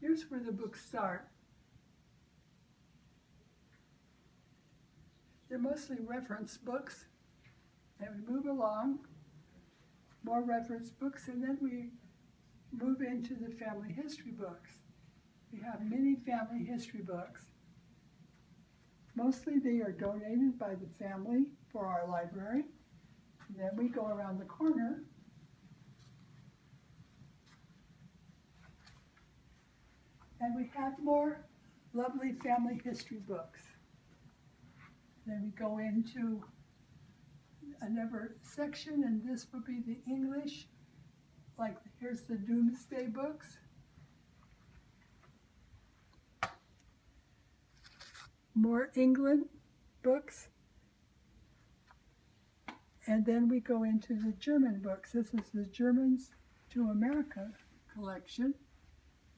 Here's where the books start. They're mostly reference books, and we move along, more reference books, and then we move into the family history books. We have many family history books. Mostly they are donated by the family for our library. And then we go around the corner and we have more lovely family history books. Then we go into another section, and this would be the English. Like here's the Doomsday books. More England books. And then we go into the German books. This is the Germans to America collection.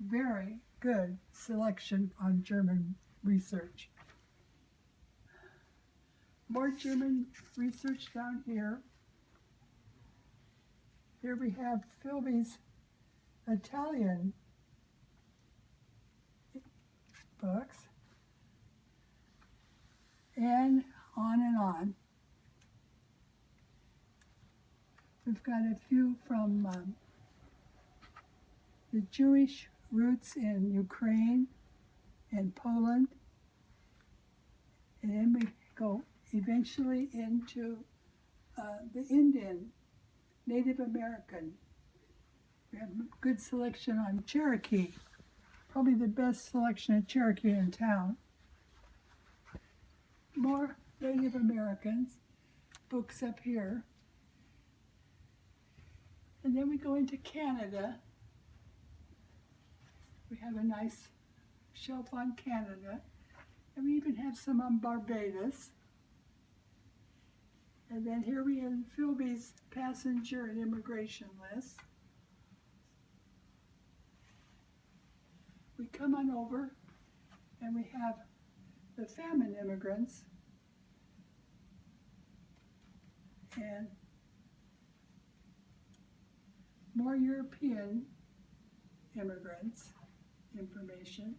Very good selection on German research. More German research down here. Here we have Philby's Italian books. And on. We've got a few from the Jewish roots in Ukraine and Poland. And then we go eventually into the Indian, Native American. We have a good selection on Cherokee, probably the best selection of Cherokee in town. More Native Americans books up here. And then we go into Canada. We have a nice shelf on Canada. And we even have some on Barbados. And then here we have Philby's passenger and immigration list. We come on over and we have the famine immigrants and more European immigrants information.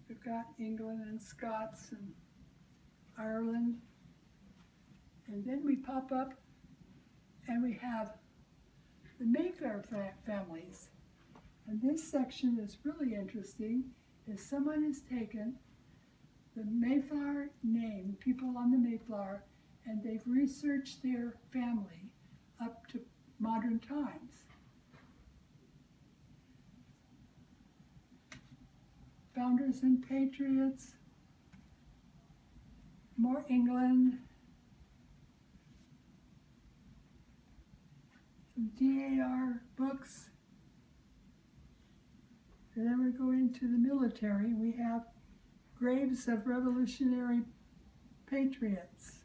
We've got England and Scots and Ireland. And then we pop up and we have the Mayfair families. And this section is really interesting. Is someone has taken the Mayflower name, people on the Mayflower, and they've researched their family up to modern times. Founders and Patriots, more England, some DAR books. And then we go into the military. We have Graves of Revolutionary Patriots.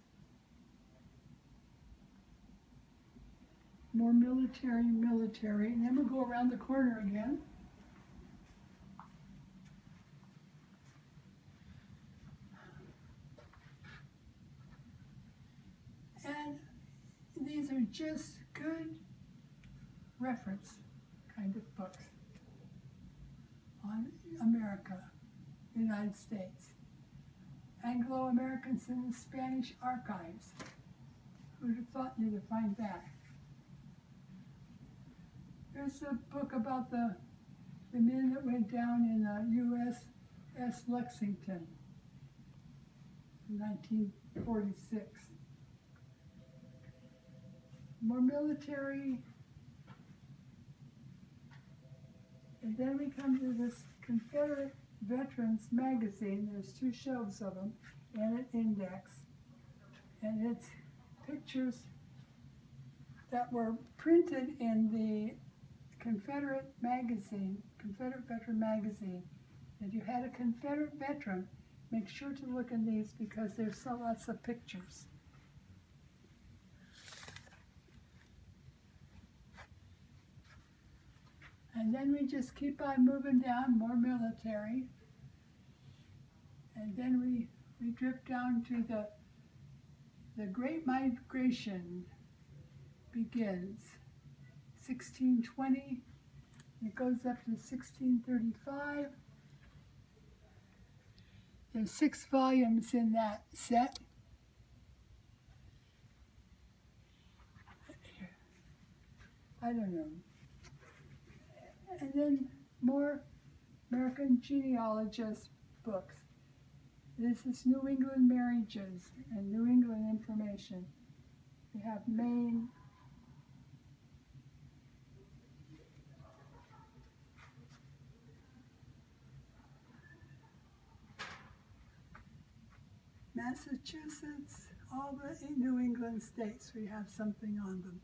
More military. And then we'll go around the corner again. And these are just good reference kind of books on America, United States. Anglo-Americans in the Spanish archives. Who'd have thought you'd find that? There's a book about the men that went down in USS Lexington in 1946. More military. And then we come to this Confederate Veterans magazine. There's 2 shelves of them and an index. And it's pictures that were printed in the Confederate magazine, Confederate Veteran magazine. If you had a Confederate veteran, make sure to look in these because there's so lots of pictures. And then we just keep on moving down, more military. And then we drift down to the Great Migration begins, 1620 It goes up to 1635. There's 6 volumes in that set. I don't know. And then more American genealogist books. This is New England marriages and New England information. We have Maine, Massachusetts, all the New England states, we have something on them.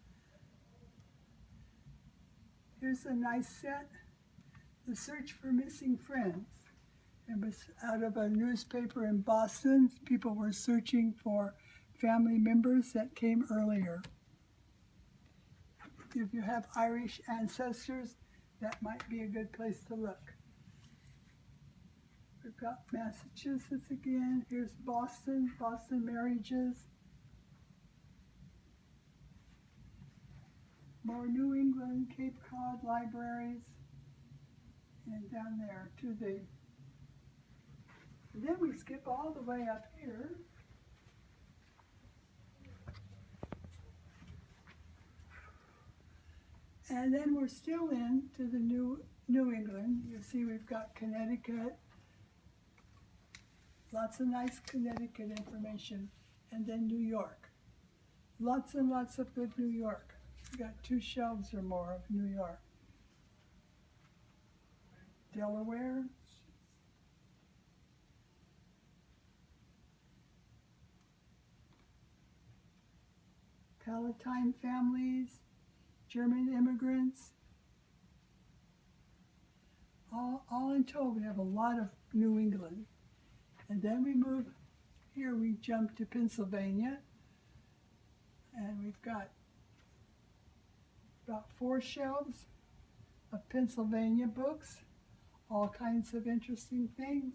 Here's a nice set, The Search for Missing Friends. It was out of a newspaper in Boston. People were searching for family members that came earlier. If you have Irish ancestors, that might be a good place to look. We've got Massachusetts again. Here's Boston, Boston marriages. More New England, Cape Cod libraries. And down there to the, and then we skip all the way up here. And then we're still into the New England. You see we've got Connecticut. Lots of nice Connecticut information. And then New York. Lots and lots of good New York. We got 2 shelves or more of New York. Delaware. Palatine families. German immigrants. All in total, we have a lot of New England. And then we move, here we jump to Pennsylvania. And we've got about 4 shelves of Pennsylvania books. All kinds of interesting things.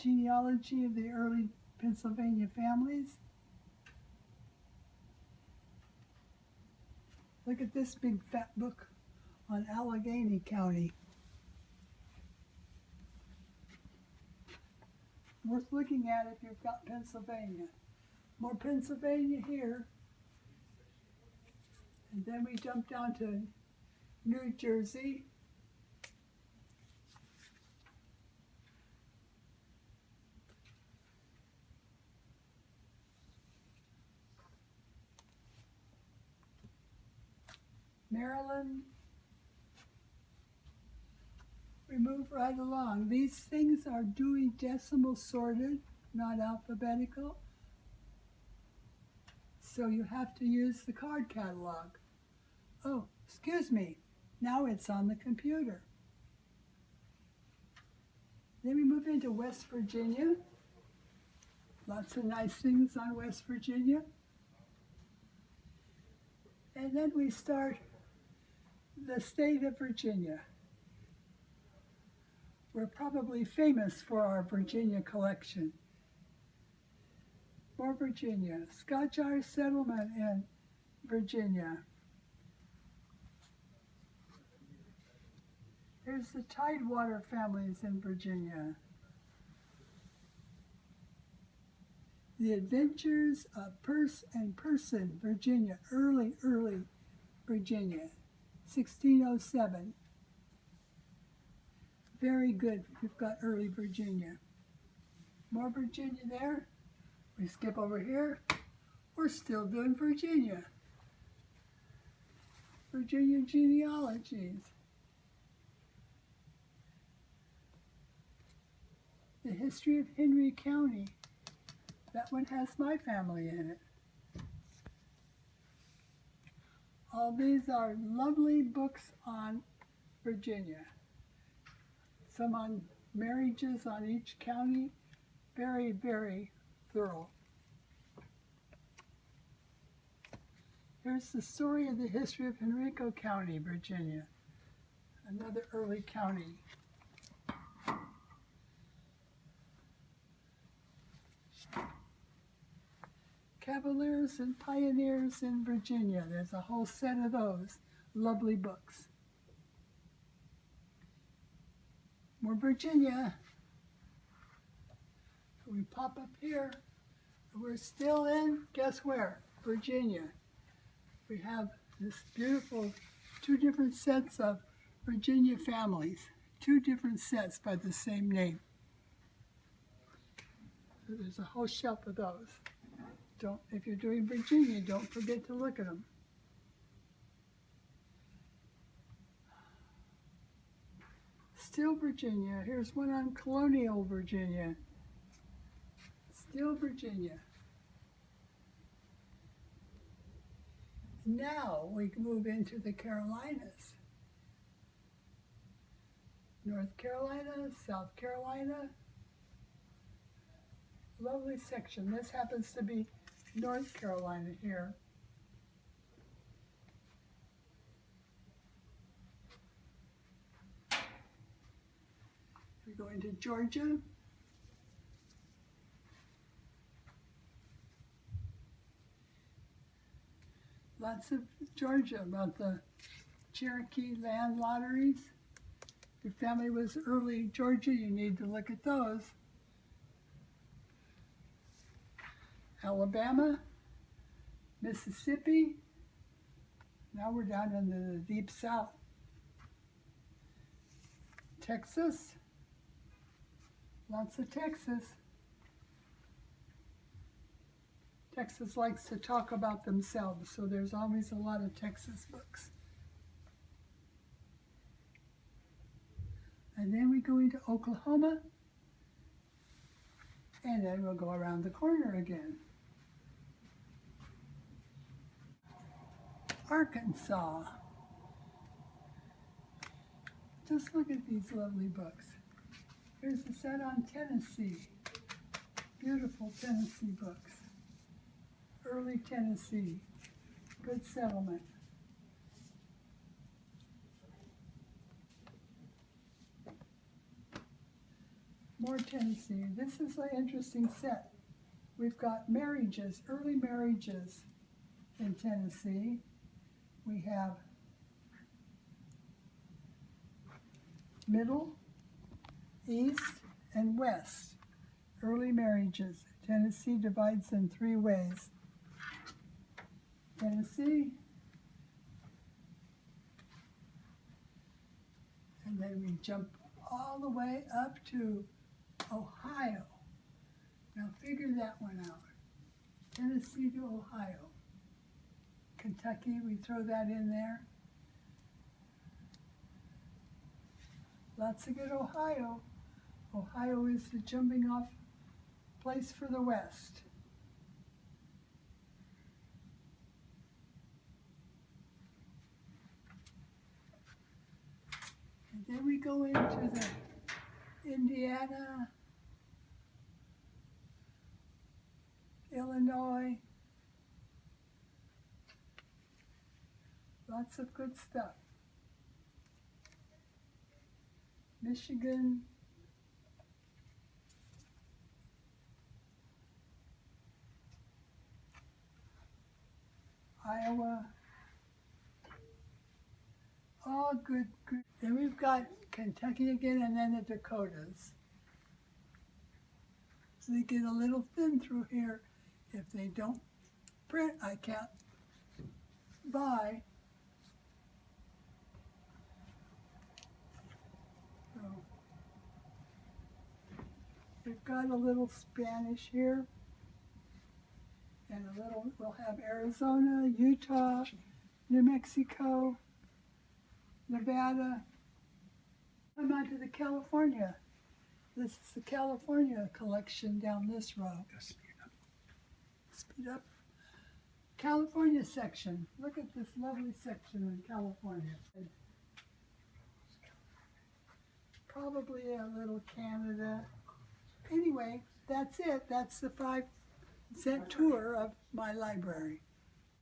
Genealogy of the early Pennsylvania families. Look at this big fat book on Allegheny County. Worth looking at if you've got Pennsylvania. More Pennsylvania here. And then we jump down to New Jersey. Maryland. We move right along. These things are Dewey Decimal sorted, not alphabetical. So you have to use the card catalog. Oh, excuse me. Now it's on the computer. Then we move into West Virginia. Lots of nice things on West Virginia. And then we start the state of Virginia. We're probably famous for our Virginia collection. More Virginia. Scotch Irish settlement in Virginia. Here's the Tidewater families in Virginia. The Adventures of Perce and Person, Virginia, early Virginia, 1607. Very good if you've got early Virginia. More Virginia there. We skip over here. We're still doing Virginia. Virginia genealogies. The history of Henry County. That one has my family in it. All these are lovely books on Virginia. Some on marriages on each county. Very, very thorough. Here's the story of the history of Henrico County, Virginia. Another early county. Cavaliers and Pioneers in Virginia. There's a whole set of those lovely books. More Virginia. We pop up here. We're still in, guess where? Virginia. We have this beautiful 2 different sets of Virginia families. 2 different sets by the same name. So there's a whole shelf of those. If you're doing Virginia, don't forget to look at them. Still Virginia. Here's one on colonial Virginia. Still Virginia. Now we can move into the Carolinas. North Carolina, South Carolina. Lovely section. This happens to be North Carolina here. We go into Georgia. Lots of Georgia about the Cherokee land lotteries. If your family was early Georgia, you need to look at those. Alabama, Mississippi. Now we're down into the deep south. Texas. Lots of Texas. Texas likes to talk about themselves, so there's always a lot of Texas books. And then we go into Oklahoma, and then we'll go around the corner again. Arkansas. Just look at these lovely books. Here's a set on Tennessee. Beautiful Tennessee books. Early Tennessee. Good settlement. More Tennessee. This is an interesting set. We've got marriages, early marriages in Tennessee. We have Middle, East, and West. Early marriages. Tennessee divides in 3 ways. Tennessee, and then we jump all the way up to Ohio. Now figure that one out. Tennessee to Ohio. Kentucky, we throw that in there. Lots of good Ohio. Ohio is the jumping off place for the West. And then we go into the Indiana, Illinois. Lots of good stuff. Michigan. Iowa. All good. Then we've got Kentucky again, and then the Dakotas. So they get a little thin through here. If they don't print, I can't buy. So we've got a little Spanish here. And a little, we'll have Arizona, Utah, New Mexico, Nevada. Come on to the California. This is the California collection down this row. Speed up. Speed up. California section. Look at this lovely section in California. Probably a little Canada. Anyway, that's it. That's the 5-cent tour of my library.